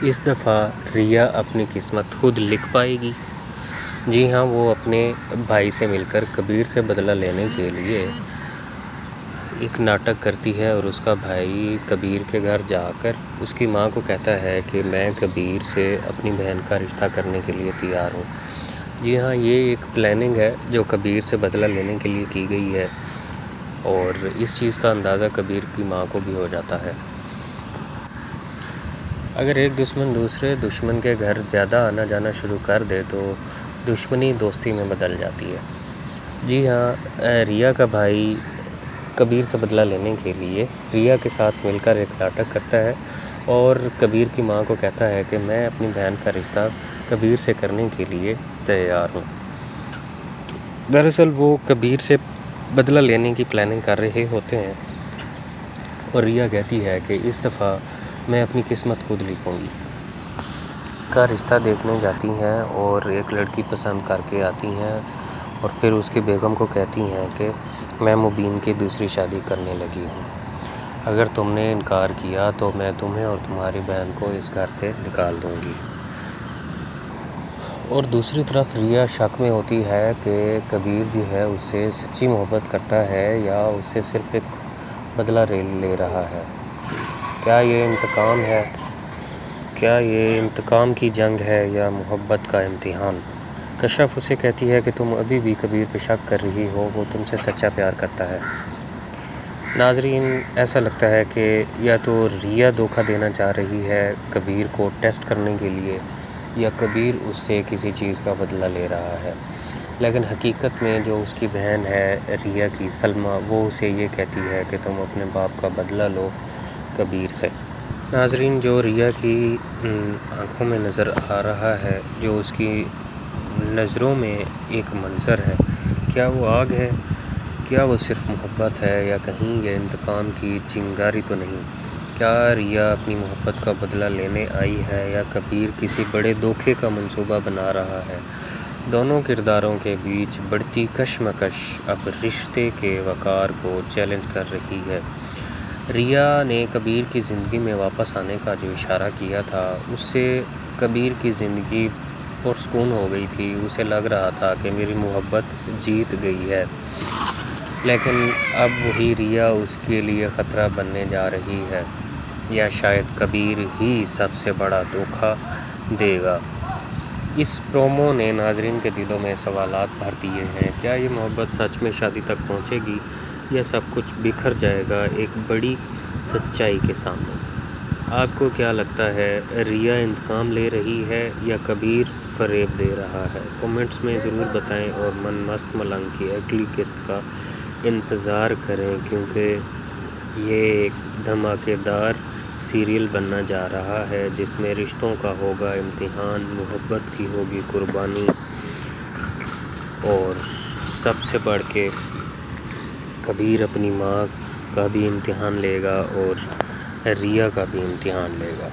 اس دفعہ ریا اپنی قسمت خود لکھ پائے گی؟ جی ہاں، وہ اپنے بھائی سے مل کر کبیر سے بدلہ لینے کے لیے ایک ناٹک کرتی ہے اور اس کا بھائی کبیر کے گھر جا کر اس کی ماں کو کہتا ہے کہ میں کبیر سے اپنی بہن کا رشتہ کرنے کے لیے تیار ہوں۔ جی ہاں، یہ ایک پلاننگ ہے جو کبیر سے بدلہ لینے کے لیے کی گئی ہے، اور اس چیز کا اندازہ کبیر کی ماں کو بھی ہو جاتا ہے۔ اگر ایک دشمن دوسرے دشمن کے گھر زیادہ آنا جانا شروع کر دے تو دشمنی دوستی میں بدل جاتی ہے۔ جی ہاں، ریا کا بھائی کبیر سے بدلہ لینے کے لیے ریا کے ساتھ مل کر ایک ناٹک کرتا ہے اور کبیر کی ماں کو کہتا ہے کہ میں اپنی بہن کا رشتہ کبیر سے کرنے کے لیے تیار ہوں۔ دراصل وہ کبیر سے بدلہ لینے کی پلاننگ کر رہے ہوتے ہیں اور ریا کہتی ہے کہ اس دفعہ میں اپنی قسمت خود لکھوں گی۔ کا رشتہ دیکھنے جاتی ہیں اور ایک لڑکی پسند کر کے آتی ہیں اور پھر اس کی بیگم کو کہتی ہیں کہ میں مبین کی دوسری شادی کرنے لگی ہوں، اگر تم نے انکار کیا تو میں تمہیں اور تمہاری بہن کو اس گھر سے نکال دوں گی۔ اور دوسری طرف ریا شک میں ہوتی ہے کہ کبیر جو ہے اس سے سچی محبت کرتا ہے یا اس سے صرف ایک بدلہ لے رہا ہے۔ کیا یہ انتقام ہے؟ کیا یہ انتقام کی جنگ ہے یا محبت کا امتحان؟ کشف اسے کہتی ہے کہ تم ابھی بھی کبیر پہ شک کر رہی ہو، وہ تم سے سچا پیار کرتا ہے۔ ناظرین، ایسا لگتا ہے کہ یا تو ریا دھوکہ دینا چاہ رہی ہے کبیر کو ٹیسٹ کرنے کے لیے، یا کبیر اس سے کسی چیز کا بدلہ لے رہا ہے، لیکن حقیقت میں جو اس کی بہن ہے ریا کی سلمیٰ، وہ اسے یہ کہتی ہے کہ تم اپنے باپ کا بدلہ لو کبیر سے۔ ناظرین، جو ریا کی آنکھوں میں نظر آ رہا ہے، جو اس کی نظروں میں ایک منظر ہے، کیا وہ آگ ہے؟ کیا وہ صرف محبت ہے یا کہیں یہ انتقام کی چنگاری تو نہیں؟ کیا ریا اپنی محبت کا بدلہ لینے آئی ہے یا کبیر کسی بڑے دھوکے کا منصوبہ بنا رہا ہے؟ دونوں کرداروں کے بیچ بڑھتی کشمکش اب رشتے کے وقار کو چیلنج کر رہی ہے۔ ریا نے کبیر کی زندگی میں واپس آنے کا جو اشارہ کیا تھا، اس سے کبیر کی زندگی پرسکون ہو گئی تھی۔ اسے لگ رہا تھا کہ میری محبت جیت گئی ہے، لیکن اب وہی ریا اس کے لیے خطرہ بننے جا رہی ہے، یا شاید کبیر ہی سب سے بڑا دھوکہ دے گا۔ اس پرومو نے ناظرین کے دلوں میں سوالات بھر دیے ہیں۔ کیا یہ محبت سچ میں شادی تک پہنچے گی یا سب کچھ بکھر جائے گا ایک بڑی سچائی کے سامنے؟ آپ کو کیا لگتا ہے، ریا انتقام لے رہی ہے یا کبیر فریب دے رہا ہے؟ کومنٹس میں ضرور بتائیں اور من مست ملنگ کی اگلی قسط کا انتظار کریں، کیونکہ یہ ایک دھماکے دار سیریل بننا جا رہا ہے جس میں رشتوں کا ہوگا امتحان، محبت کی ہوگی قربانی، اور سب سے بڑھ کے کبیر اپنی ماں کا بھی امتحان لے گا اور ریا کا بھی امتحان لے گا۔